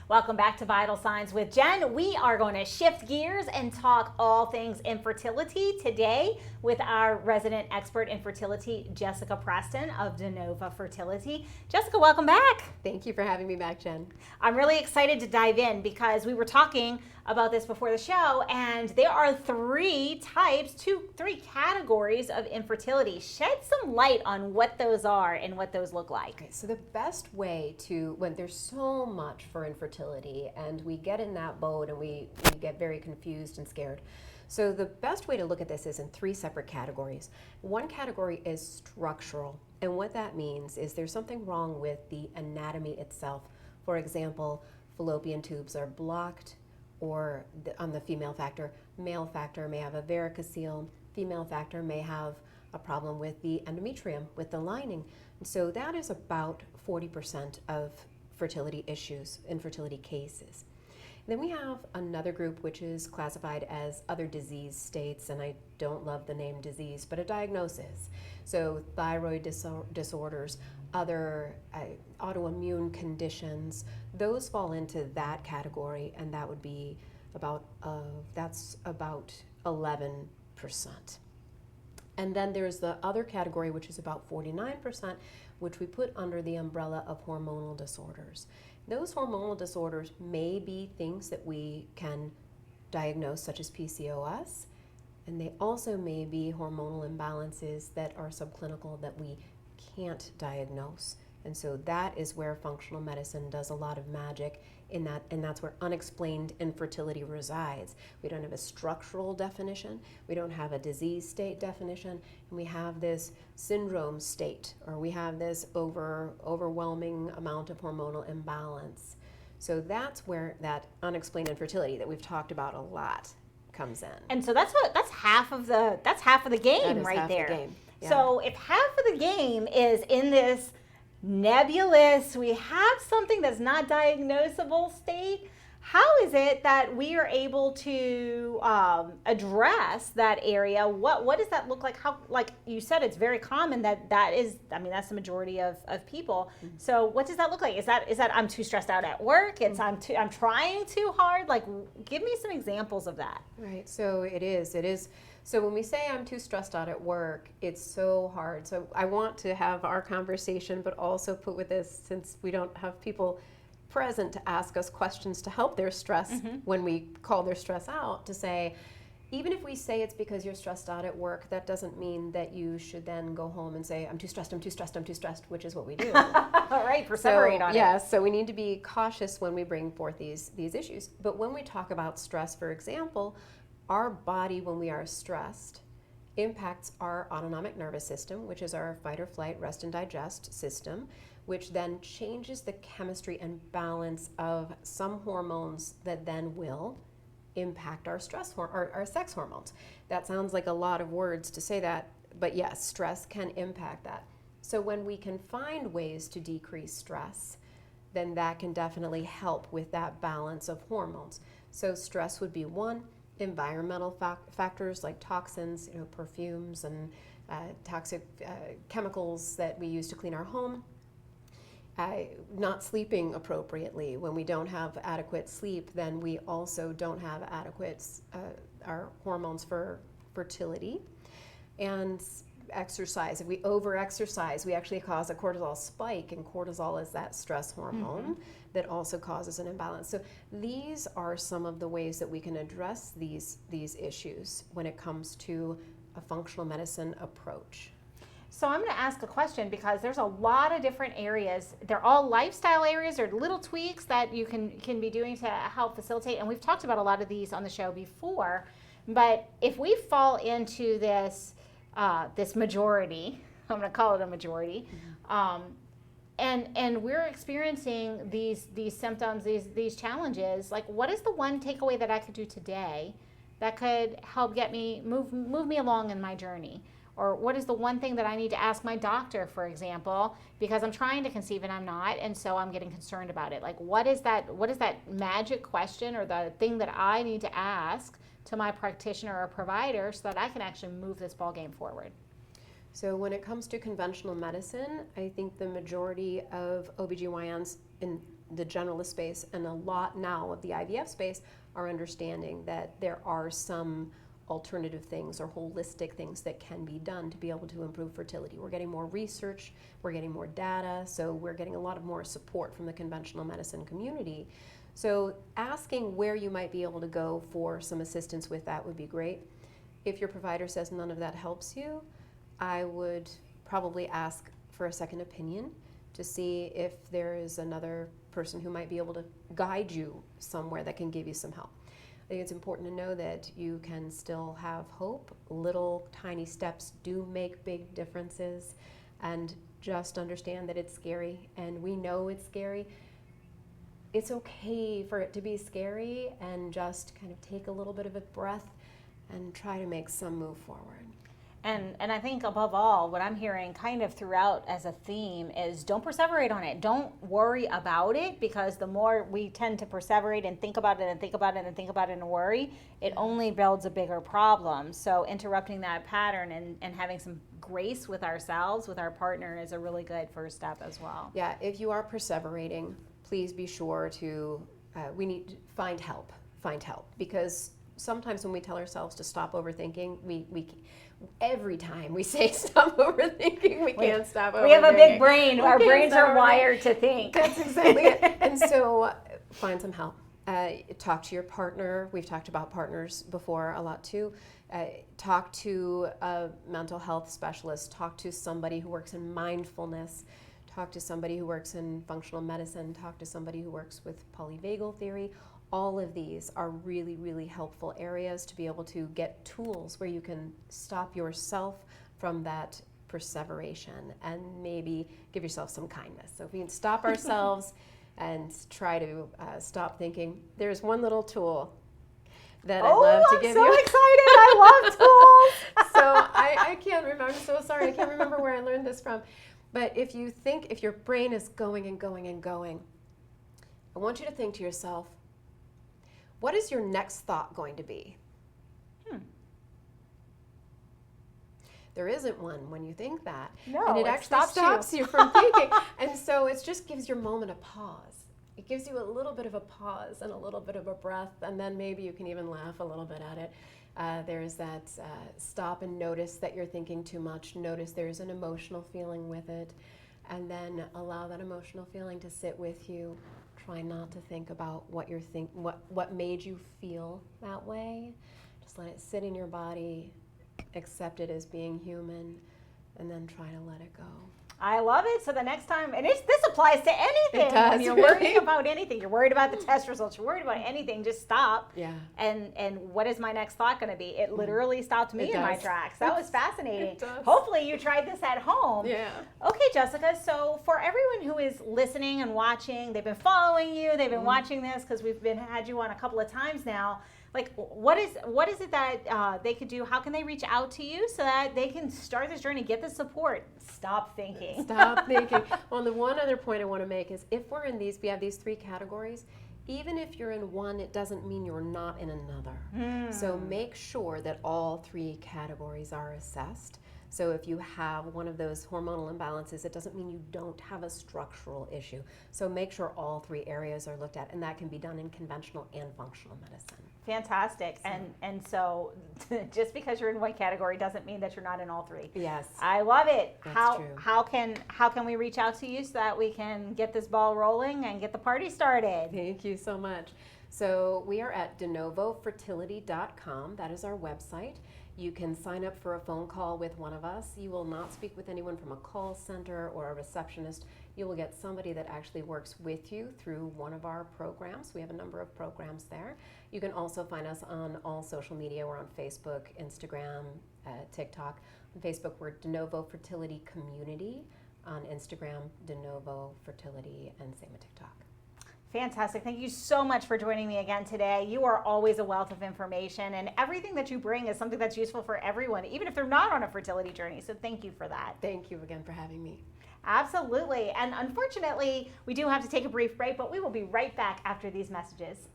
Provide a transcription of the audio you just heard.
Welcome back to Vital Signs with Jen. We are going to shift gears and talk all things infertility today with our resident expert in fertility, Jessica Preston of DeNova Fertility. Jessica, welcome back. Thank you for having me back, Jen. I'm really excited to dive in because we were talking about this before the show, and there are three categories of infertility. Shed some light on what those are and what those look like. Okay, so the best way to, when there's so much for infertility and we get in that boat and we get very confused and scared. So the best way to look at this is in three separate categories. One category is structural, and what that means is there's something wrong with the anatomy itself. For example, fallopian tubes are blocked, or on the female factor, male factor may have a varicocele, female factor may have a problem with the endometrium, with the lining. And so that is about 40% of fertility issues, infertility cases. Then we have another group which is classified as other disease states, and I don't love the name disease, but a diagnosis. So thyroid disorders, other autoimmune conditions, those fall into that category, and that would be that's about 11%. And then there's the other category, which is about 49%, which we put under the umbrella of hormonal disorders. Those hormonal disorders may be things that we can diagnose, such as PCOS, and they also may be hormonal imbalances that are subclinical that we can't diagnose. And so that is where functional medicine does a lot of magic in that, and that's where unexplained infertility resides. We don't have a structural definition, we don't have a disease state definition, and we have this syndrome state, or we have this overwhelming amount of hormonal imbalance. So that's where that unexplained infertility that we've talked about a lot comes in. And so that's half of the game right half there. The game. Yeah. So if half of the game is in this nebulous, we have something that's not diagnosable state, how is it that we are able to address that area? What does that look like? How, like you said, it's very common that's the majority of people. Mm-hmm. So what does that look like? Is that I'm too stressed out at work? It's mm-hmm. I'm trying too hard? Like, give me some examples of that. Right, so it is. So when we say I'm too stressed out at work, it's so hard. So I want to have our conversation, but also put with this, since we don't have people present to ask us questions to help their stress mm-hmm. when we call their stress out, to say, even if we say it's because you're stressed out at work, that doesn't mean that you should then go home and say, I'm too stressed, which is what we do. All right, perseverate on it. Yes, so we need to be cautious when we bring forth these issues. But when we talk about stress, for example, our body, when we are stressed, impacts our autonomic nervous system, which is our fight or flight, rest and digest system, which then changes the chemistry and balance of some hormones that then will impact our our sex hormones. That sounds like a lot of words to say that, but yes, stress can impact that. So when we can find ways to decrease stress, then that can definitely help with that balance of hormones. So stress would be one. Environmental factors like toxins, perfumes and toxic chemicals that we use to clean our home. Not sleeping appropriately. When we don't have adequate sleep, then we also don't have adequate our hormones for fertility. And exercise. If we over-exercise, we actually cause a cortisol spike, and cortisol is that stress hormone mm-hmm. that also causes an imbalance. So these are some of the ways that we can address these issues when it comes to a functional medicine approach. So I'm going to ask a question, because there's a lot of different areas. They're all lifestyle areas or little tweaks that you can be doing to help facilitate. And we've talked about a lot of these on the show before. But if we fall into this majority, I'm going to call it a majority, mm-hmm. And we're experiencing these symptoms, these challenges, like, what is the one takeaway that I could do today that could help get me move me along in my journey? Or what is the one thing that I need to ask my doctor, for example, because I'm trying to conceive and I'm not, and so I'm getting concerned about it. Like, what is that magic question or the thing that I need to ask to my practitioner or provider so that I can actually move this ballgame forward? So when it comes to conventional medicine, I think the majority of OBGYNs the generalist space and a lot now of the IVF space are understanding that there are some alternative things or holistic things that can be done to be able to improve fertility. We're getting more research, we're getting more data, so we're getting a lot of more support from the conventional medicine community. So asking where you might be able to go for some assistance with that would be great. If your provider says none of that helps you, I would probably ask for a second opinion to see if there is another person who might be able to guide you somewhere that can give you some help. I think it's important to know that you can still have hope. Little tiny steps do make big differences, and just understand that it's scary, and we know it's scary. It's okay for it to be scary, and just kind of take a little bit of a breath and try to make some move forward. And I think above all, what I'm hearing kind of throughout as a theme is don't perseverate on it. Don't worry about it, because the more we tend to perseverate and think about it and think about it and think about it and worry, it only builds a bigger problem. So interrupting that pattern and having some grace with ourselves, with our partner, is a really good first step as well. Yeah, if you are perseverating, please be sure to, we need to find help, because sometimes when we tell ourselves to stop overthinking, we every time we say stop overthinking, we can't stop overthinking. We have a big brain. Our brains are wired to think. That's exactly it. And so find some help. Talk to your partner. We've talked about partners before a lot too. Talk to a mental health specialist. Talk to somebody who works in mindfulness. Talk to somebody who works in functional medicine. Talk to somebody who works with polyvagal theory. All of these are really, really helpful areas to be able to get tools where you can stop yourself from that perseveration and maybe give yourself some kindness. So if we can stop ourselves and try to stop thinking, there's one little tool that I'd love to give you. I'm so excited. I love tools. So I can't remember. I'm so sorry. I can't remember where I learned this from. But if your brain is going and going and going, I want you to think to yourself, what is your next thought going to be? There isn't one when you think that. No, and it actually stops you from thinking. And so it just gives your moment a pause. It gives you a little bit of a pause and a little bit of a breath, and then maybe you can even laugh a little bit at it. There's that stop and notice that you're thinking too much. Notice there's an emotional feeling with it, and then allow that emotional feeling to sit with you. Try not to think about what made you feel that way. Just let it sit in your body, accept it as being human, and then try to let it go. I love it. So the next time, and this applies to anything. It does, when you're really. worrying about anything, you're worried about the test results, you're worried about anything, just stop. Yeah. And what is my next thought going to be? It literally stopped me in my tracks. That was fascinating. It does. Hopefully you tried this at home. Yeah. Okay, Jessica, so for everyone who is listening and watching, they've been following you, they've been watching this because we've had you on a couple of times now. Like, what is it that they could do? How can they reach out to you so that they can start this journey, get the support? Stop thinking. Stop thinking. Well, the one other point I want to make is if we have these three categories, even if you're in one, it doesn't mean you're not in another. So make sure that all three categories are assessed. So if you have one of those hormonal imbalances, it doesn't mean you don't have a structural issue. So make sure all three areas are looked at, and that can be done in conventional and functional medicine. Fantastic. And so just because you're in one category doesn't mean that you're not in all three. Yes. I love it. That's true. How can we reach out to you so that we can get this ball rolling and get the party started? Thank you so much. So we are at denovofertility.com. That is our website. You can sign up for a phone call with one of us. You will not speak with anyone from a call center or a receptionist. You will get somebody that actually works with you through one of our programs. We have a number of programs there. You can also find us on all social media. We're on Facebook, Instagram, TikTok. On Facebook, we're De Novo Fertility Community. On Instagram, De Novo Fertility, and same on TikTok. Fantastic. Thank you so much for joining me again today. You are always a wealth of information, and everything that you bring is something that's useful for everyone, even if they're not on a fertility journey. So thank you for that. Thank you again for having me. Absolutely. And unfortunately, we do have to take a brief break, but we will be right back after these messages.